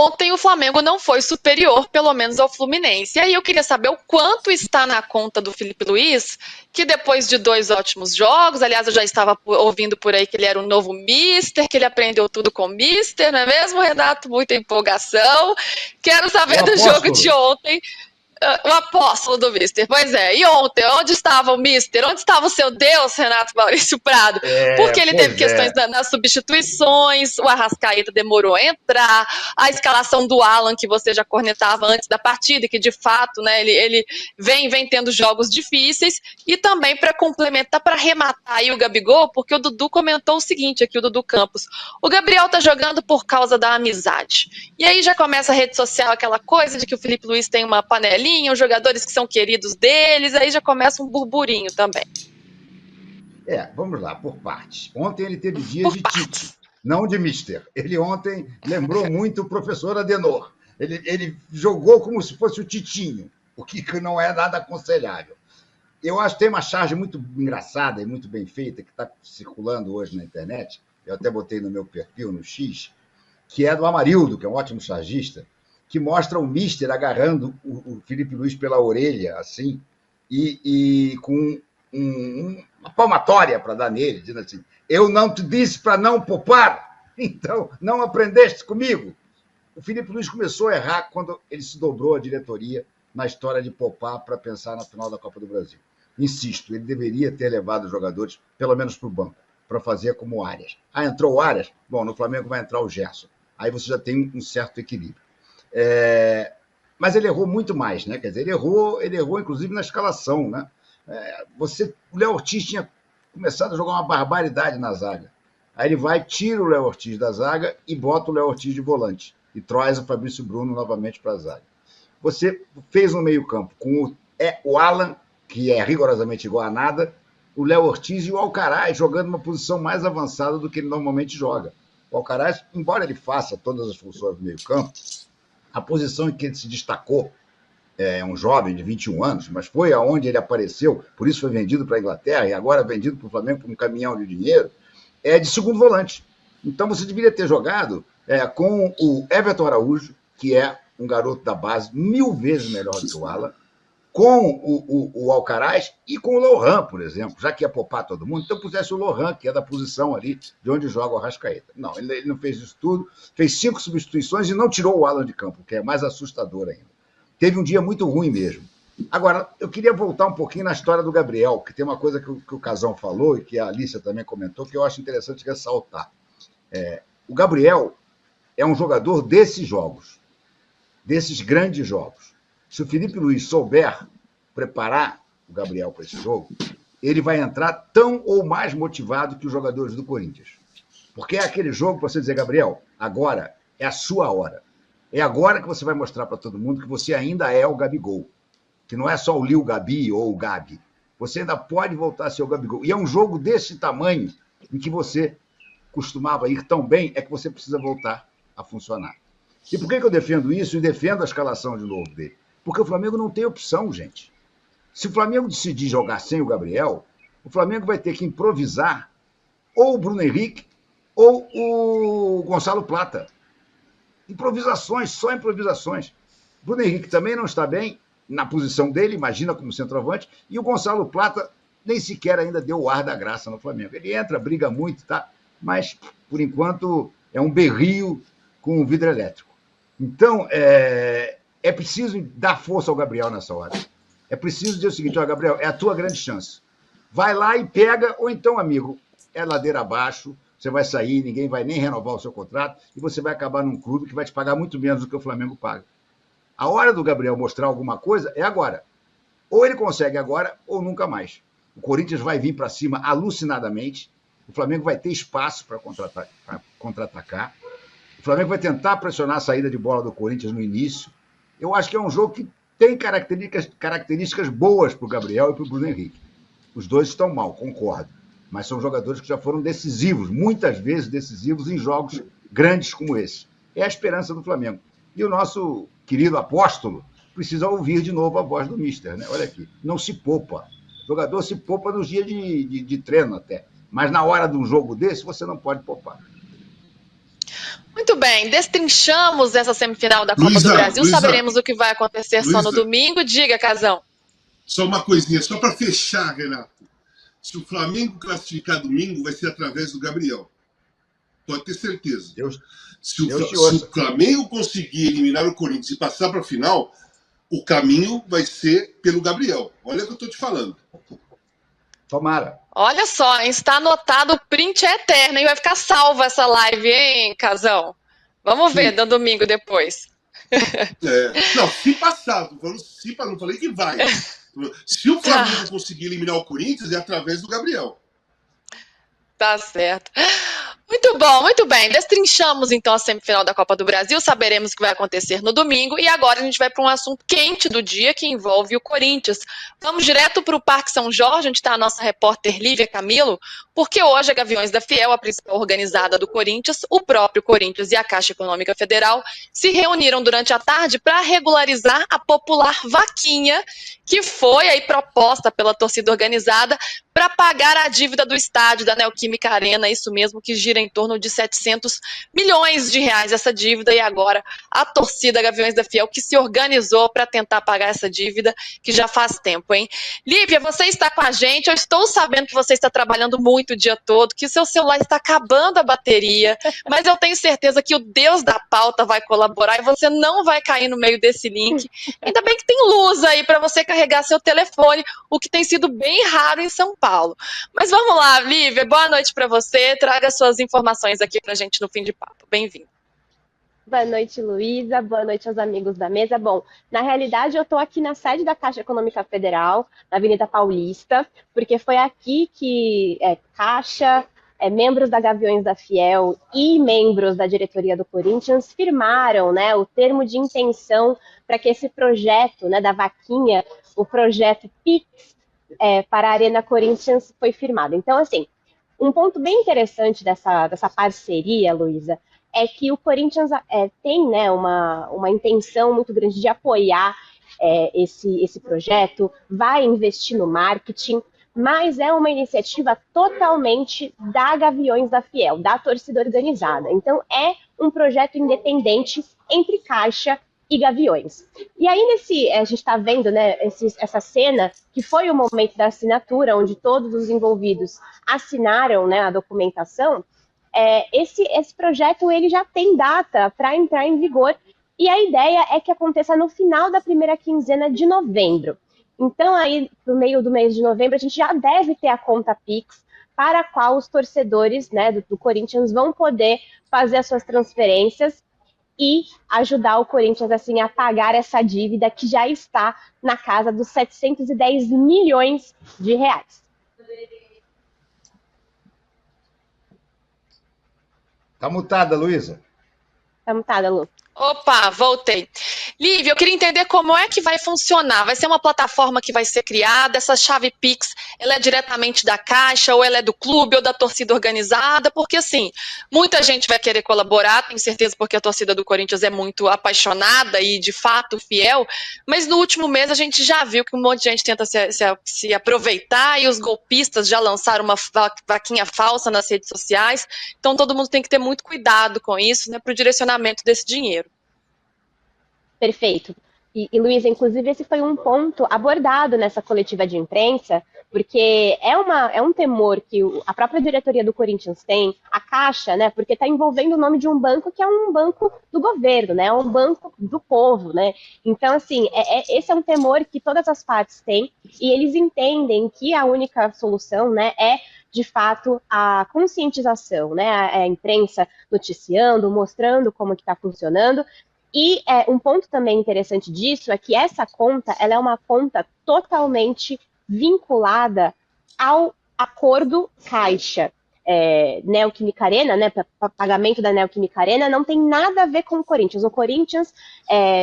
ontem o Flamengo não foi superior, pelo menos ao Fluminense. E aí eu queria saber o quanto está na conta do Filipe Luís, que depois de 2 ótimos jogos, aliás, eu já estava ouvindo por aí que ele era um novo mister, que ele aprendeu tudo com o mister, não é mesmo, Renato? Muita empolgação. Quero saber do jogo de ontem. O apóstolo do Mister, pois é. E ontem, onde estava o Mister? Onde estava o seu Deus, Renato Maurício Prado? Porque ele teve questões nas substituições, o Arrascaeta demorou a entrar, a escalação do Alan, que você já cornetava antes da partida, que de fato, né, ele vem tendo jogos difíceis, e também para complementar, para rematar aí o Gabigol, porque o Dudu comentou o seguinte aqui, o Dudu Campos, o Gabriel tá jogando por causa da amizade. E aí já começa a rede social, aquela coisa de que o Filipe Luís tem uma panelinha, os jogadores que são queridos deles, aí já começa um burburinho também. Vamos lá, por partes. Ontem ele teve dia de Tite, não de Mister. Ele ontem lembrou muito o professor Adenor. Ele jogou como se fosse o Titinho, o que não é nada aconselhável. Eu acho que tem uma charge muito engraçada e muito bem feita, que está circulando hoje na internet, eu até botei no meu perfil, no X, que é do Amarildo, que é um ótimo chargista, que mostra o Mister agarrando o Filipe Luís pela orelha, assim, e com uma palmatória para dar nele, dizendo assim, eu não te disse para não poupar, então não aprendeste comigo. O Filipe Luís começou a errar quando ele se dobrou à diretoria na história de poupar para pensar na final da Copa do Brasil. Insisto, ele deveria ter levado os jogadores, pelo menos para o banco, para fazer como o Arias. Entrou o Arias? Bom, no Flamengo vai entrar o Gerson. Aí você já tem um certo equilíbrio. Mas ele errou muito mais, né? Quer dizer, ele errou inclusive na escalação, né? O Léo Ortiz tinha começado a jogar uma barbaridade na zaga. Aí ele vai, tira o Léo Ortiz da zaga e bota o Léo Ortiz de volante. E traz o Fabrício Bruno novamente para a zaga. Você fez um meio-campo com o Alan, que é rigorosamente igual a nada, o Léo Ortiz e o Alcaraz jogando uma posição mais avançada do que ele normalmente joga. O Alcaraz, embora ele faça todas as funções do meio-campo, a posição em que ele se destacou, é um jovem de 21 anos, mas foi aonde ele apareceu, por isso foi vendido para a Inglaterra e agora vendido para o Flamengo por um caminhão de dinheiro, é de segundo volante. Então você deveria ter jogado com o Everton Araújo, que é um garoto da base 1000 vezes melhor do que o Alan, com o Alcaraz e com o Lohan, por exemplo, já que ia poupar todo mundo, então pusesse o Lohan, que é da posição ali de onde joga o Arrascaeta. Não, ele não fez isso tudo, fez 5 substituições e não tirou o Alan de campo, que é mais assustador ainda. Teve um dia muito ruim mesmo. Agora, eu queria voltar um pouquinho na história do Gabriel, que tem uma coisa que o Casão falou e que a Alicia também comentou, que eu acho interessante ressaltar. O Gabriel é um jogador desses jogos, desses grandes jogos. Se o Filipe Luís souber preparar o Gabriel para esse jogo, ele vai entrar tão ou mais motivado que os jogadores do Corinthians. Porque é aquele jogo para você dizer, Gabriel, agora é a sua hora. É agora que você vai mostrar para todo mundo que você ainda é o Gabigol. Que não é só o Lil Gabi ou o Gabi. Você ainda pode voltar a ser o Gabigol. E é um jogo desse tamanho em que você costumava ir tão bem, é que você precisa voltar a funcionar. E por que eu defendo isso e defendo a escalação de novo dele? Porque o Flamengo não tem opção, gente. Se o Flamengo decidir jogar sem o Gabriel, o Flamengo vai ter que improvisar ou o Bruno Henrique ou o Gonçalo Plata. Improvisações, só improvisações. O Bruno Henrique também não está bem na posição dele, imagina como centroavante, e o Gonçalo Plata nem sequer ainda deu o ar da graça no Flamengo. Ele entra, briga muito, tá? Mas, por enquanto, é um berrio com um vidro elétrico. Então, é preciso dar força ao Gabriel nessa hora. É preciso dizer o seguinte, Gabriel, é a tua grande chance. Vai lá e pega, ou então, amigo, é ladeira abaixo, você vai sair, ninguém vai nem renovar o seu contrato, e você vai acabar num clube que vai te pagar muito menos do que o Flamengo paga. A hora do Gabriel mostrar alguma coisa é agora. Ou ele consegue agora, ou nunca mais. O Corinthians vai vir para cima alucinadamente, o Flamengo vai ter espaço para contra-atacar, o Flamengo vai tentar pressionar a saída de bola do Corinthians no início. Eu acho que é um jogo que tem características boas para o Gabriel e para o Bruno Henrique. Os dois estão mal, concordo, mas são jogadores que já foram decisivos, muitas vezes decisivos em jogos grandes como esse. É a esperança do Flamengo. E o nosso querido apóstolo precisa ouvir de novo a voz do Mister, né? Olha aqui, não se poupa. O jogador se poupa nos dias de treino até. Mas na hora de um jogo desse, você não pode poupar. Muito bem, destrinchamos essa semifinal da Copa do Brasil, saberemos o que vai acontecer só no domingo. Diga, Casão. Só uma coisinha, só para fechar, Renato. Se o Flamengo classificar domingo, vai ser através do Gabriel. Pode ter certeza. Se o Flamengo conseguir eliminar o Corinthians e passar para a final, o caminho vai ser pelo Gabriel. Olha o que eu estou te falando. Tomara. Olha só, está anotado, o print é eterno, e vai ficar salva essa live, hein, Casão? Vamos ver no domingo depois. Não, se passar, não falei que vai. Se o Flamengo conseguir eliminar o Corinthians, é através do Gabriel. Tá certo. Muito bom, muito bem. Destrinchamos então a semifinal da Copa do Brasil, saberemos o que vai acontecer no domingo e agora a gente vai para um assunto quente do dia que envolve o Corinthians. Vamos direto para o Parque São Jorge, onde está a nossa repórter Lívia Camilo, porque hoje a Gaviões da Fiel, a principal organizada do Corinthians, o próprio Corinthians e a Caixa Econômica Federal se reuniram durante a tarde para regularizar a popular vaquinha que foi aí proposta pela torcida organizada para pagar a dívida do estádio da Neoquímica Arena, isso mesmo, que gira em torno de 700 milhões de reais essa dívida, e agora a torcida Gaviões da Fiel que se organizou para tentar pagar essa dívida, que já faz tempo, hein? Lívia, você está com a gente, eu estou sabendo que você está trabalhando muito o dia todo, que o seu celular está acabando a bateria, mas eu tenho certeza que o Deus da pauta vai colaborar e você não vai cair no meio desse link. Ainda bem que tem luz aí para você carregar seu telefone, o que tem sido bem raro em São Paulo. Mas vamos lá, Lívia, boa noite para você, traga suas informações aqui para a gente no Fim de Papo. Bem-vindo. Boa noite, Luísa. Boa noite aos amigos da mesa. Bom, na realidade eu estou aqui na sede da Caixa Econômica Federal, na Avenida Paulista, porque foi aqui que Caixa, membros da Gaviões da Fiel e membros da diretoria do Corinthians firmaram, né, o termo de intenção para que esse projeto, né, da vaquinha, o projeto PIX para a Arena Corinthians foi firmado. Então, assim, um ponto bem interessante dessa parceria, Luísa, é que o Corinthians tem, né, uma intenção muito grande de apoiar esse projeto, vai investir no marketing, mas é uma iniciativa totalmente da Gaviões da Fiel, da torcida organizada. Então, é um projeto independente entre Caixa e Gaviões. E aí, a gente está vendo, né, essa cena, que foi o momento da assinatura, onde todos os envolvidos assinaram, né, a documentação. Esse projeto ele já tem data para entrar em vigor, e a ideia é que aconteça no final da primeira quinzena de novembro. Então, aí, no meio do mês de novembro, a gente já deve ter a conta Pix, para a qual os torcedores, né, do Corinthians vão poder fazer as suas transferências e ajudar o Corinthians assim, a pagar essa dívida que já está na casa dos 710 milhões de reais. Tá mutada, Luísa. Tá mutada, Lu. Opa, voltei. Lívia, eu queria entender como é que vai funcionar. Vai ser uma plataforma que vai ser criada, essa chave Pix, ela é diretamente da Caixa, ou ela é do clube, ou da torcida organizada? Porque, assim, muita gente vai querer colaborar, tenho certeza, porque a torcida do Corinthians é muito apaixonada e, de fato, fiel, mas no último mês a gente já viu que um monte de gente tenta se aproveitar e os golpistas já lançaram uma vaquinha falsa nas redes sociais, então todo mundo tem que ter muito cuidado com isso, né, para o direcionamento desse dinheiro. Perfeito. E Luísa, inclusive, esse foi um ponto abordado nessa coletiva de imprensa, porque é um temor que a própria diretoria do Corinthians tem, a Caixa, né, porque está envolvendo o nome de um banco que é um banco do governo, né, um banco do povo, né. Então, assim, esse é um temor que todas as partes têm, e eles entendem que a única solução, né, é de fato a conscientização, né, a imprensa noticiando, mostrando como que está funcionando. E um ponto também interessante disso é que essa conta, ela é uma conta totalmente vinculada ao acordo Caixa. Neoquímica Arena, né, para pagamento da Neoquímica Arena, não tem nada a ver com o Corinthians. O Corinthians,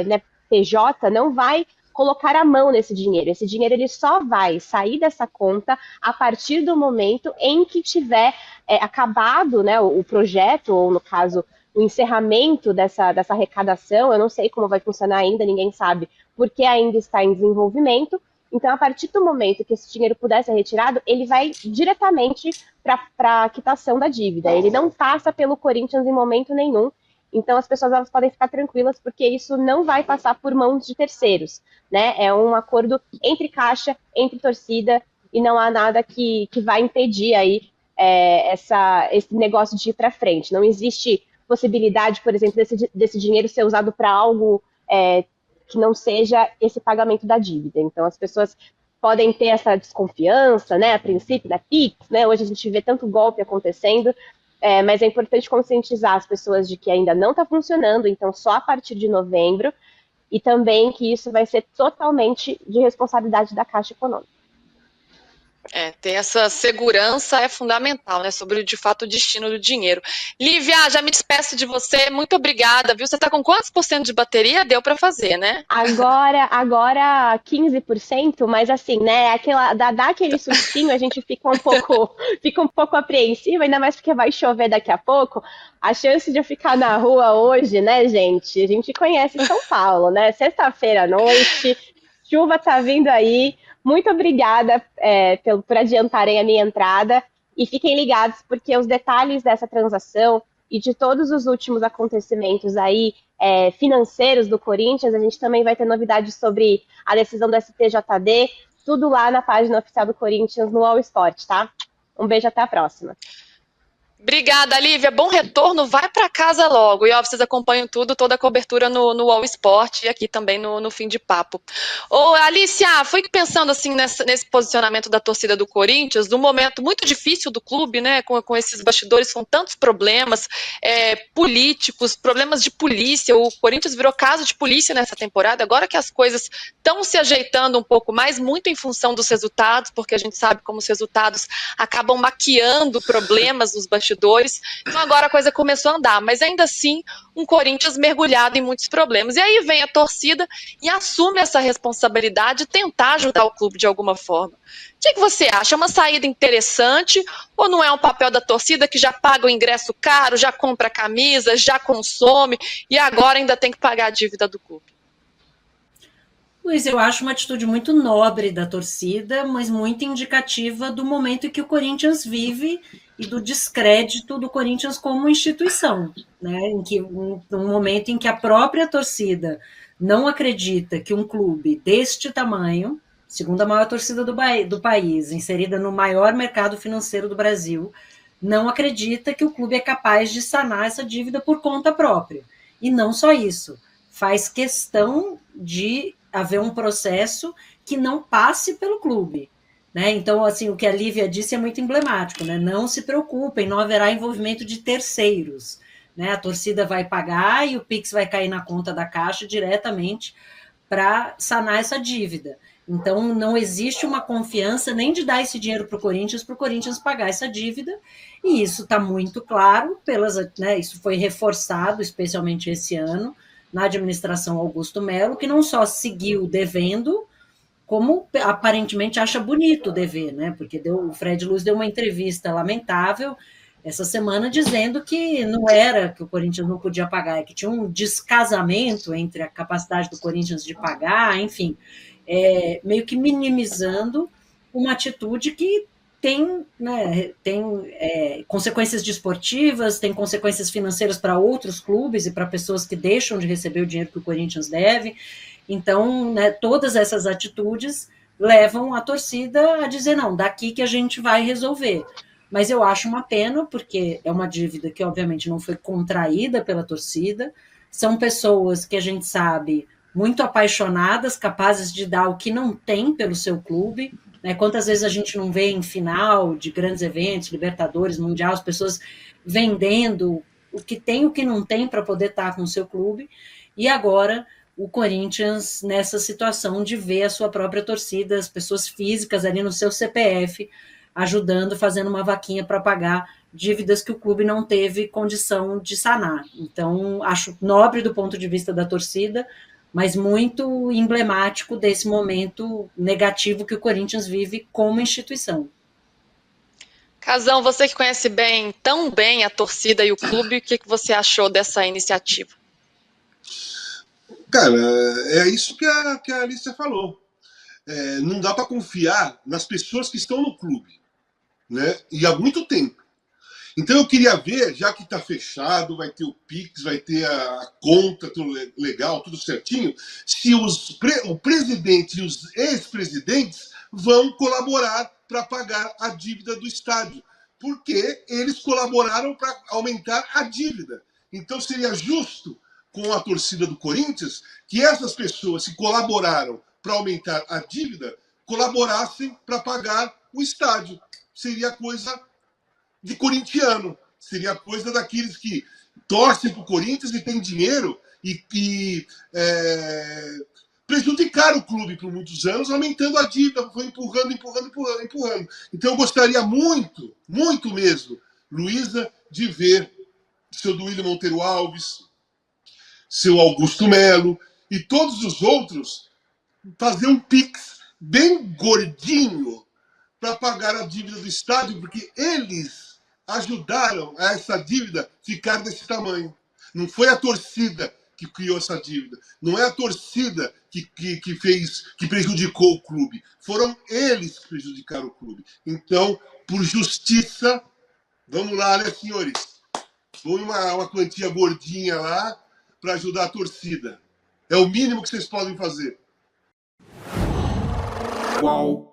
né, PJ, não vai colocar a mão nesse dinheiro. Esse dinheiro ele só vai sair dessa conta a partir do momento em que tiver acabado, né, o projeto, ou no caso o encerramento dessa arrecadação. Eu não sei como vai funcionar ainda, ninguém sabe, porque ainda está em desenvolvimento. Então, a partir do momento que esse dinheiro puder ser retirado, ele vai diretamente para a quitação da dívida. Ele não passa pelo Corinthians em momento nenhum. Então as pessoas elas podem ficar tranquilas porque isso não vai passar por mãos de terceiros, né? É um acordo entre Caixa, entre torcida, e não há nada que vai impedir aí esse negócio de ir para frente. Não existe possibilidade, por exemplo, desse dinheiro ser usado para algo que não seja esse pagamento da dívida. Então, as pessoas podem ter essa desconfiança, né, a princípio, da Pix, né, hoje a gente vê tanto golpe acontecendo, mas é importante conscientizar as pessoas de que ainda não está funcionando, então só a partir de novembro, e também que isso vai ser totalmente de responsabilidade da Caixa Econômica. Ter essa segurança é fundamental, né? Sobre, de fato, o destino do dinheiro. Lívia, já me despeço de você. Muito obrigada, viu? Você está com quantos por cento de bateria? Deu para fazer, né? Agora 15%, mas assim, né? Dá aquele sustinho, a gente fica um pouco apreensiva, ainda mais porque vai chover daqui a pouco. A chance de eu ficar na rua hoje, né, gente? A gente conhece São Paulo, né? Sexta-feira à noite, chuva tá vindo aí. Muito obrigada por adiantarem a minha entrada e fiquem ligados porque os detalhes dessa transação e de todos os últimos acontecimentos aí financeiros do Corinthians, a gente também vai ter novidades sobre a decisão do STJD, tudo lá na página oficial do Corinthians no All Sport, tá? Um beijo, até a próxima. Obrigada, Lívia. Bom retorno. Vai para casa logo. E ó, vocês acompanham tudo, toda a cobertura no All Sport e aqui também no Fim de Papo. Ô, Alicia, fui pensando assim nesse posicionamento da torcida do Corinthians, num momento muito difícil do clube, né? Com esses bastidores, com tantos problemas políticos, problemas de polícia. O Corinthians virou caso de polícia nessa temporada. Agora que as coisas estão se ajeitando um pouco mais, muito em função dos resultados, porque a gente sabe como os resultados acabam maquiando problemas nos bastidores. Então agora a coisa começou a andar, mas ainda assim um Corinthians mergulhado em muitos problemas. E aí vem a torcida e assume essa responsabilidade de tentar ajudar o clube de alguma forma. O que você acha? É uma saída interessante ou não é um papel da torcida que já paga o ingresso caro, já compra camisa, já consome e agora ainda tem que pagar a dívida do clube? Luiz, eu acho uma atitude muito nobre da torcida, mas muito indicativa do momento em que o Corinthians vive e do descrédito do Corinthians como instituição, né? Um momento em que a própria torcida não acredita que um clube deste tamanho, segunda maior torcida do país, inserida no maior mercado financeiro do Brasil, não acredita que o clube é capaz de sanar essa dívida por conta própria. E não só isso, faz questão de haver um processo que não passe pelo clube, né? Então, assim, o que a Lívia disse é muito emblemático, né? Não se preocupem, não haverá envolvimento de terceiros, né? A torcida vai pagar e o Pix vai cair na conta da Caixa diretamente para sanar essa dívida. Então, não existe uma confiança nem de dar esse dinheiro para o Corinthians pagar essa dívida, e isso está muito claro, né? Isso foi reforçado, especialmente esse ano, na administração Augusto Melo, que não só seguiu devendo, como aparentemente acha bonito dever, né? Porque o Fred Luz deu uma entrevista lamentável essa semana dizendo que não era que o Corinthians não podia pagar, que tinha um descasamento entre a capacidade do Corinthians de pagar, enfim, meio que minimizando uma atitude que tem consequências desportivas, tem consequências financeiras para outros clubes e para pessoas que deixam de receber o dinheiro que o Corinthians deve. Então, né, todas essas atitudes levam a torcida a dizer, não, daqui que a gente vai resolver. Mas eu acho uma pena, porque é uma dívida que, obviamente, não foi contraída pela torcida, são pessoas que a gente sabe muito apaixonadas, capazes de dar o que não tem pelo seu clube, né? Quantas vezes a gente não vê em final de grandes eventos, Libertadores, Mundial, as pessoas vendendo o que tem e o que não tem para poder estar com o seu clube, e agora o Corinthians nessa situação de ver a sua própria torcida, as pessoas físicas ali no seu CPF, ajudando, fazendo uma vaquinha para pagar dívidas que o clube não teve condição de sanar. Então, acho nobre do ponto de vista da torcida, mas muito emblemático desse momento negativo que o Corinthians vive como instituição. Casão, você que conhece tão bem a torcida e o clube, o que você achou dessa iniciativa? Cara, é isso que a Alicia falou. Não dá para confiar nas pessoas que estão no clube, né? E há muito tempo. Então eu queria ver, já que está fechado, vai ter o Pix, vai ter a conta, tudo legal, tudo certinho, se o presidente e os ex-presidentes vão colaborar para pagar a dívida do estádio, porque eles colaboraram para aumentar a dívida. Então seria justo com a torcida do Corinthians que essas pessoas que colaboraram para aumentar a dívida colaborassem para pagar o estádio. Seria coisa de corintiano, seria coisa daqueles que torcem para o Corinthians e têm dinheiro e prejudicaram o clube por muitos anos, aumentando a dívida, foi empurrando. Então eu gostaria muito, muito mesmo, Luísa, de ver seu Duílio Monteiro Alves, seu Augusto Melo e todos os outros fazer um Pix bem gordinho para pagar a dívida do estádio, porque eles ajudaram a essa dívida ficar desse tamanho. Não foi a torcida que criou essa dívida. Não é a torcida que prejudicou o clube. Foram eles que prejudicaram o clube. Então, por justiça, vamos lá, né, senhores? Põe uma quantia gordinha lá para ajudar a torcida. É o mínimo que vocês podem fazer. Uau!